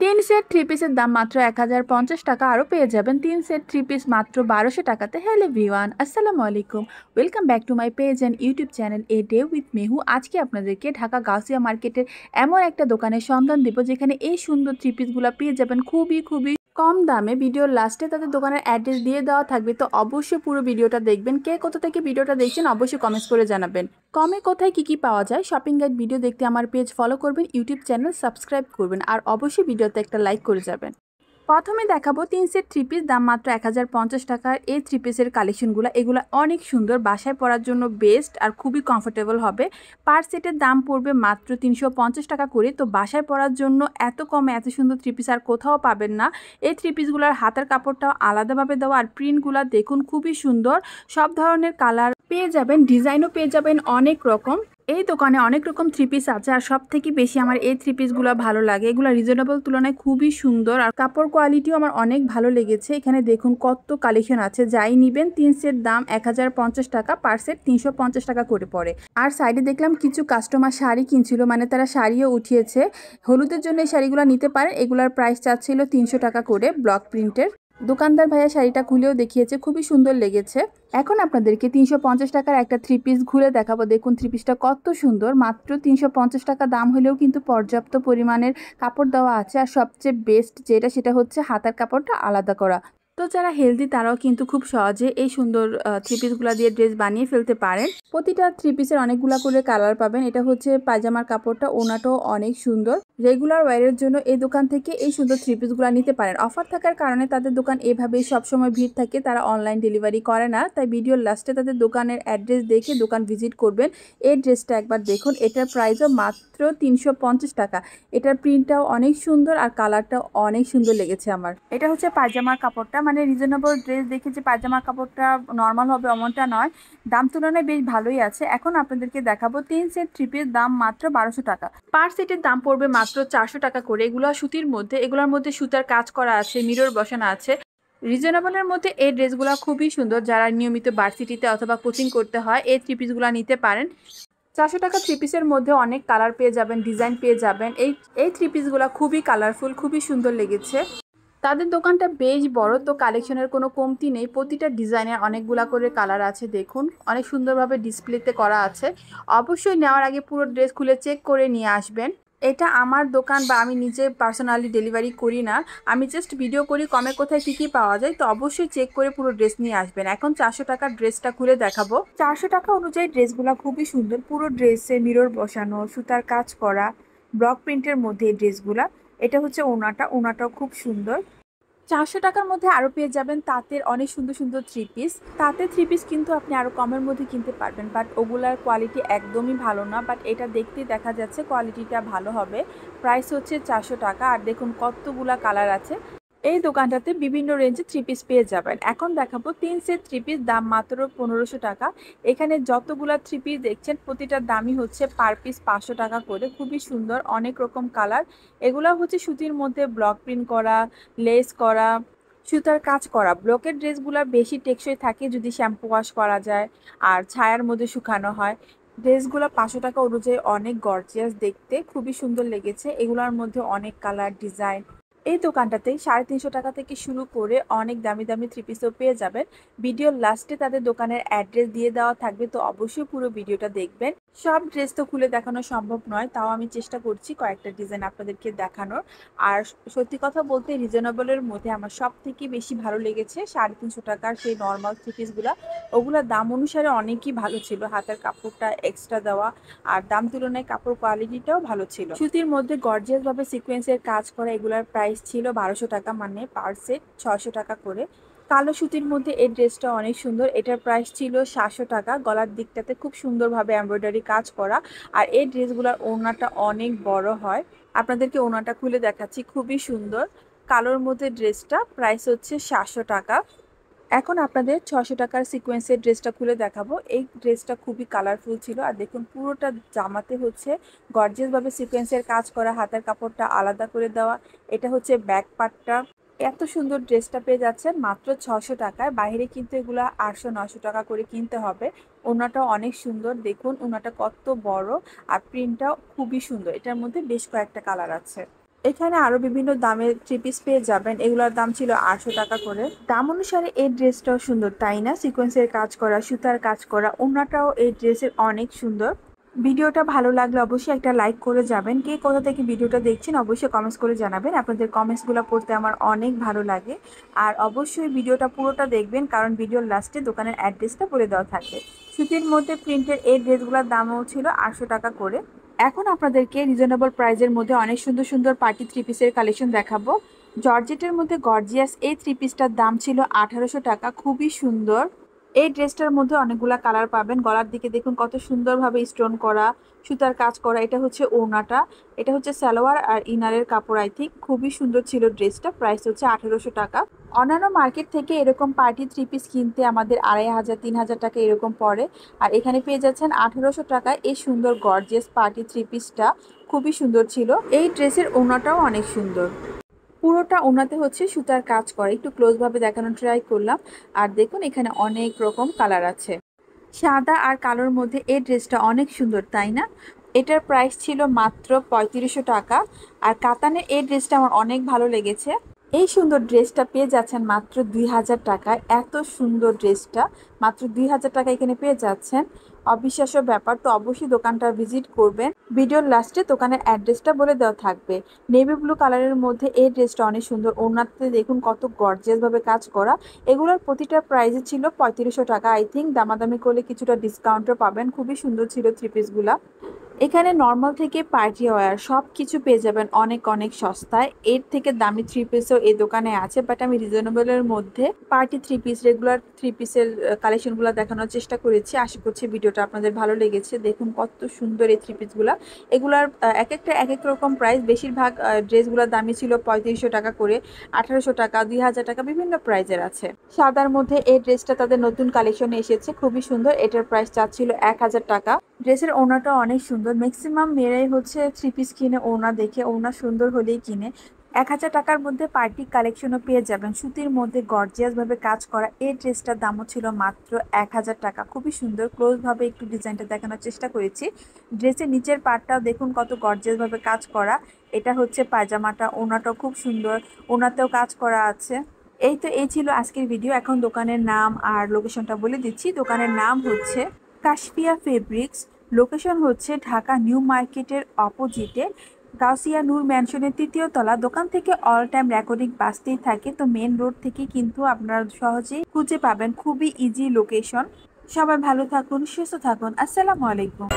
তিন set three পিসের দাম মাত্র 1050 টাকা, আরও পেয়ে যাবেন তিন সেট থ্রি পিস মাত্র 1200 টাকাতে। হ্যালো এভরিওয়ান, আসসালামু আলাইকুম, welcome back to my page and YouTube channel a day with Mehu. আজকে আপনাদেরকে ঢাকা গাউসিয়া মার্কেটের এমন একটা দোকানের সন্ধান দিব যেখানে এই সুন্দর থ্রি পিসগুলো পেয়ে যাবেন খুবই খুবই কম দামে। ভিডিওর লাস্টে তাদের দোকানের অ্যাড্রেস দিয়ে দেওয়া থাকবে, তো অবশ্যই পুরো ভিডিওটা দেখবেন। কে কোথা থেকে ভিডিওটা দেখছেন অবশ্যই কমেন্টস করে জানাবেন। কমে কোথায় কি পাওয়া যায় শপিং গাইড ভিডিও দেখতে আমার পেজ ফলো করবেন, ইউটিউব চ্যানেল সাবস্ক্রাইব করবেন, আর অবশ্যই ভিডিওতে একটা লাইক করে যাবেন। প্রথমে দেখাবো তিন সেট থ্রি পিস, দাম মাত্র 1050 টাকার। এই থ্রি পিসের কালেকশনগুলো এগুলো অনেক সুন্দর, বাসায় পরার জন্য বেস্ট আর খুবই কমফোর্টেবল হবে। পার সেটের দাম পড়বে মাত্র 350 টাকা করে। তো বাসায় পরার জন্য এত কমে এত সুন্দর থ্রি পিস আর কোথাও পাবেন না। এই থ্রি পিসগুলোর হাতের কাপড়টাও আলাদাভাবে দেওয়া, আর প্রিন্টগুলো দেখুন খুবই সুন্দর। সব ধরনের কালার পেয়ে যাবেন, ডিজাইনও পেয়ে যাবেন অনেক রকম। এই দোকানে অনেক রকম থ্রি পিস আছে, আর সব থেকে বেশি আমার এই থ্রি পিসগুলো ভালো লাগে। এগুলো রিজনেবল তুলনায় খুবই সুন্দর, আর কাপড় কোয়ালিটিও আমার অনেক ভালো লেগেছে। এখানে দেখুন কত কালেকশন আছে। যাই নিবেন তিন সেট দাম 1050 টাকা, পার সেট 350 টাকা করে পড়ে। আর সাইডে দেখলাম কিছু কাস্টমার শাড়ি কিনছিল, মানে তারা শাড়িও উঠিয়েছে। হলুদের জন্য এই শাড়িগুলো নিতে পারেন। এগুলার প্রাইস চাচ্ছিল 300 টাকা করে, ব্লক প্রিন্টের। দোকানদার ভাইয়া শাড়িটা খুলেও দেখিয়েছে, খুবই সুন্দর লেগেছে। এখন আপনাদেরকে 350 টাকার একটা থ্রি পিস ঘুরে দেখাবো। দেখুন থ্রি পিসটা কত সুন্দর। মাত্র 350 টাকা দাম হলেও কিন্তু পর্যাপ্ত পরিমাণের কাপড় দেওয়া আছে, আর সবচেয়ে বেস্ট যেটা সেটা হচ্ছে হাতার কাপড়টা আলাদা করা। তো যারা হেলদি তারাও কিন্তু খুব সহজে এই সুন্দর থ্রি পিসগুলো দিয়ে ড্রেস বানিয়ে ফেলতে পারেন। প্রতিটা থ্রি পিসের অনেকগুলা করে কালার পাবেন। এটা হচ্ছে পায়জামার কাপড়টা, ওনাটাও অনেক সুন্দর। রেগুলার ওয়্যারের জন্য এই দোকান থেকে এই সুন্দর থ্রি পিসগুলো নিতে পারেন। অফার থাকার কারণে তাদের দোকান এভাবেই সবসময় ভিড় থাকে, তারা অনলাইন ডেলিভারি করে না। তাই ভিডিওর লাস্টে তাদের দোকানের অ্যাড্রেস দেখে দোকান ভিজিট করবেন। এই ড্রেসটা একবার দেখুন, এটার প্রাইসও মাত্র 350 টাকা। এটার প্রিন্টটাও অনেক সুন্দর আর কালারটাও অনেক সুন্দর লেগেছে আমার। এটা হচ্ছে পায়জামার কাপড়টা, মানে রিজনেবল ড্রেস দেখে যে পায়জামার কাপড়টা নর্মাল হবে এমনটা নয়, দাম তুলনায় বেশ ভালোই আছে। এখন আপনাদেরকে দেখাবো তিন সেট থ্রি পিস, দাম মাত্র 1200 টাকা। পার সেটের দাম পড়বে মাত্র 400 টাকা করে। এগুলো সুতির মধ্যে, এগুলোর মধ্যে সুতার কাজ করা আছে, মিরর বসানো আছে। রিজনেবলের মধ্যে এই ড্রেসগুলো খুবই সুন্দর। যারা নিয়মিত ভার্সিটিতে অথবা কোচিং করতে হয় এই থ্রি পিসগুলো নিতে পারেন। 400 টাকা থ্রি পিসের মধ্যে অনেক কালার পেয়ে যাবেন, ডিজাইন পেয়ে যাবেন। এই থ্রি পিসগুলো খুবই কালারফুল, খুবই সুন্দর লেগেছে। তাদের দোকানটা বেশ বড়, তো কালেকশনের কোনো কমতি নেই। প্রতিটা ডিজাইনের অনেকগুলা করে কালার আছে, দেখুন অনেক সুন্দরভাবে ডিসপ্লেতে করা আছে। অবশ্যই নেওয়ার আগে পুরো ড্রেস খুলে চেক করে নিয়ে আসবেন। এটা আমার দোকান বা আমি নিজে পার্সোনালি ডেলিভারি করি না, আমি জাস্ট ভিডিও করি কমে কোথায় কী কী পাওয়া যায়। তো অবশ্যই চেক করে পুরো ড্রেস নিয়ে আসবেন। এখন 400 টাকার ড্রেসটা খুলে দেখাবো। 400 টাকা অনুযায়ী ড্রেসগুলো খুবই সুন্দর। পুরো ড্রেসে মিরর বসানো, সুতার কাজ করা, ব্লক প্রিন্টের মধ্যে এই ড্রেসগুলা। এটা হচ্ছে ওনাটাও খুব সুন্দর। 400 টাকার মধ্যে আরও পেয়ে যাবেন তাঁতের অনেক সুন্দর সুন্দর থ্রি পিস। তাঁতের থ্রি পিস কিন্তু আপনি আরও কমের মধ্যে কিনতে পারবেন, বাট ওগুলার কোয়ালিটি একদমই ভালো না। বাট এটা দেখতেই দেখা যাচ্ছে কোয়ালিটিটা ভালো হবে। প্রাইস হচ্ছে 400 টাকা, আর দেখুন কতগুলা কালার আছে। এই দোকানটাতে বিভিন্ন রেঞ্জে থ্রি পিস পেয়ে যাবেন। এখন দেখাবো তিন সেট থ্রি পিস, দাম মাত্র 1500 টাকা। এখানে যতগুলা থ্রি পিস দেখছেন প্রতিটার দামই হচ্ছে পার পিস 500 টাকা করে। খুবই সুন্দর, অনেক রকম কালার। এগুলা হচ্ছে সুতির মধ্যে ব্লক প্রিন্ট করা, লেস করা, সুতার কাজ করা। ব্লকের ড্রেসগুলা বেশি টেকসই থাকে যদি শ্যাম্পু ওয়াশ করা যায় আর ছায়ার মধ্যে শুকানো হয়। ড্রেসগুলো 500 টাকা অনুযায়ী অনেক গর্জিয়াস দেখতে, খুবই সুন্দর লেগেছে। এগুলোর মধ্যে অনেক কালার, ডিজাইন। এই দোকানটাতে 350 টাকা থেকে শুরু করে অনেক দামি দামি থ্রি পিসও পেয়ে যাবেন। ভিডিওর লাস্টে তাদের দোকানের অ্যাড্রেস দিয়ে দেওয়া থাকবে, তো অবশ্যই পুরো ভিডিওটা দেখবেন। সব ড্রেস তো খুলে দেখানো সম্ভব নয়, তাও আমি চেষ্টা করছি কয়েকটা ডিজাইন আপনাদেরকে দেখানোর। আর সত্যি কথা বলতে রিজনেবলের মধ্যে আমার সব থেকে বেশি ভালো লেগেছে 350 টাকার সেই নর্মাল থ্রি পিসগুলা। ওগুলা দাম অনুসারে অনেকই ভালো ছিল, হাতের কাপড়টা এক্সট্রা দেওয়া, আর দাম তুলনায় কাপড় কোয়ালিটিটাও ভালো ছিল। সুতির মধ্যে গর্জিয়াস ভাবে সিকোয়েন্সের কাজ করা, এগুলার প্রাইস ছিল 1200 টাকা, মানে পার সেট 600 টাকা করে। কালো সুতির মধ্যে এই ড্রেসটা অনেক সুন্দর, এটার প্রাইস ছিল 700 টাকা। গলার দিকটাতে খুব সুন্দরভাবে এমব্রয়ডারি কাজ করা, আর এই ড্রেসগুলোর ওড়নাটা অনেক বড় হয়। আপনাদেরকে ওড়নাটা খুলে দেখাচ্ছি, খুবই সুন্দর। কালোর মধ্যে ড্রেসটা প্রাইস হচ্ছে 700 টাকা। এখন আপনাদের 600 টাকার সিকোয়েন্সের ড্রেসটা খুলে দেখাবো। এই ড্রেসটা খুবই কালারফুল ছিল, আর দেখুন পুরোটা জামাতে হচ্ছে গর্জিয়াসভাবে সিকোয়েন্সের কাজ করা, হাতের কাপড়টা আলাদা করে দেওয়া। এটা হচ্ছে ব্যাক পার্টটা। এত সুন্দর ড্রেসটা পেয়ে যাচ্ছেন মাত্র 600 টাকায়। বাইরে কিন্তু এগুলা 800-900 টাকা করে কিনতে হবে। ওড়নাটাও অনেক সুন্দর, দেখুন ওড়নাটা কত বড়, আর প্রিন্টটাও খুবই সুন্দর। এটার মধ্যে বেশ কয়েকটা কালার আছে। এখানে আরো বিভিন্ন দামের থ্রি পিস পেয়ে যাবেন। এগুলোর দাম ছিল 800 টাকা করে। দাম অনুসারে এই ড্রেসটাও সুন্দর, তাই না? সিকোয়েন্সের কাজ করা, সুতার কাজ করা, ওড়নাটাও এই ড্রেসের অনেক সুন্দর। ভিডিওটা ভালো লাগলে অবশ্যই একটা লাইক করে যাবেন। কে কোথা থেকে ভিডিওটা দেখছেন অবশ্যই কমেন্টস করে জানাবেন। আপনাদের কমেন্টসগুলো পড়তে আমার অনেক ভালো লাগে। আর অবশ্যই ভিডিওটা পুরোটা দেখবেন, কারণ ভিডিওর লাস্টে দোকানের অ্যাড্রেসটা বলে দেওয়া থাকে। সুতির মধ্যে প্রিন্টের এই ড্রেসগুলোর দামও ছিল 800 টাকা করে। এখন আপনাদেরকে রিজনেবল প্রাইজের মধ্যে অনেক সুন্দর সুন্দর পার্টি থ্রি পিসের কালেকশন দেখাবো। জর্জেটের মধ্যে গর্জিয়াস এই থ্রি পিসটার দাম ছিল 1800 টাকা। খুবই সুন্দর। এই ড্রেসটার মধ্যে অনেকগুলা কালার পাবেন। গলার দিকে দেখুন কত সুন্দরভাবে স্টোন করা, সুতার কাজ করা। এটা হচ্ছে ওড়নাটা, এটা হচ্ছে সালোয়ার আর ইনারের কাপড়। আই থিঙ্ক খুবই সুন্দর ছিল ড্রেসটা। প্রাইস হচ্ছে 1800 টাকা। অন্যান্য মার্কেট থেকে এরকম পার্টি থ্রি পিস কিনতে আমাদের 2500 3000 টাকা এরকম পড়ে। আর এখানে পেয়ে যাচ্ছেন 1800 টাকায় এই সুন্দর গর্জিয়াস পার্টি থ্রি পিসটা। খুবই সুন্দর ছিল। এই ড্রেসের ওড়নাটাও অনেক সুন্দর। পুরোটা ওড়নাতে হচ্ছে সুতার কাজ করা। একটু ক্লোজ ভাবে দেখানোর ট্রাই করলাম। আর দেখুন এখানে অনেক রকম কালার আছে। সাদা আর কালোর মধ্যে এই ড্রেসটা অনেক সুন্দর, তাই না? এটার প্রাইস ছিল মাত্র 3500 টাকা। আর কাতানের এই ড্রেসটা আমার অনেক ভালো লেগেছে। এই সুন্দর ড্রেসটা পেয়ে যাচ্ছেন মাত্র 2000 টাকায়। এত সুন্দর ড্রেসটা মাত্র 2000 টাকা এখানে পেয়ে যাচ্ছেন। অবিশ্বাস্য ব্যাপার। তো অবশ্যই দোকানটা ভিজিট করবেন। ভিডিওর লাস্টে দোকানের অ্যাড্রেসটা বলে দেওয়া থাকবে। নেভি ব্লু কালারের মধ্যে এই ড্রেসটা অনেক সুন্দর। ওড়নাতে দেখুন কত গর্জিয়াস ভাবে কাজ করা। এগুলোর প্রতিটা প্রাইসে ছিল 3500 টাকা। আই থিঙ্ক দামাদামি করলে কিছুটা ডিসকাউন্টও পাবেন। খুবই সুন্দর ছিল থ্রি পিসগুলা। এখানে নর্মাল থেকে পার্টি ওয়্যার সব কিছু পেয়ে যাবেন অনেক অনেক সস্তায়। এর থেকে দামি থ্রি পিসও এই দোকানে আছে, বাট আমি রিজনেবলের মধ্যে party three piece, regular three পিসের কালেকশনগুলো দেখানোর চেষ্টা করেছি। আশা করছি ভিডিওটা আপনাদের ভালো লেগেছে। দেখুন কত সুন্দর এই থ্রি পিসগুলো। এগুলার এক একটা এক এক রকম প্রাইস। বেশিরভাগ ড্রেসগুলোর দামই ছিল 3500 টাকা করে, 1800 টাকা, 2000 টাকা, বিভিন্ন প্রাইজের আছে। সাদার মধ্যে এই ড্রেসটা তাদের নতুন কালেকশনে এসেছে, খুবই সুন্দর। এটার প্রাইস চাচ্ছিল 1000 টাকা। ড্রেসের ওড়নাটা অনেক সুন্দর। ম্যাক্সিমাম মেয়েরাই হচ্ছে থ্রি পিস কিনে ওড়না দেখে, ওড়না সুন্দর হলেই কিনে। 1000 টাকার মধ্যে পার্টি কালেকশনও পেয়ে যাবেন। সুতির মধ্যে গর্জিয়াস ভাবে কাজ করা এই ড্রেসটার দামও ছিল মাত্র 1000 টাকা। খুবই সুন্দর। ক্লোজ ভাবে একটু ডিজাইনটা দেখানোর চেষ্টা করেছি। ড্রেসের নিচের পার্টটাও দেখুন কত গর্জিয়াস ভাবে কাজ করা। এটা হচ্ছে পায়জামাটা। ওড়নাটাও খুব সুন্দর, ওড়নাতেও কাজ করা আছে। এই ছিল আজকের ভিডিও। এখন দোকানের নাম আর লোকেশনটা বলে দিচ্ছি। দোকানের নাম হচ্ছে কাশফিয়া ফেব্রিক্স। লোকেশন হচ্ছে ঢাকা নিউ মার্কেটের অপোজিটে গাউসিয়া নূর ম্যানশনের 3য় তলা। দোকান থেকে অল টাইম রেকর্ডিং বাজতেই থাকে, তো মেন রোড থেকে কিন্তু আপনারা সহজেই খুঁজে পাবেন। খুবই ইজি লোকেশন। সবাই ভালো থাকুন, সুস্থ থাকুন। আসসালামু আলাইকুম।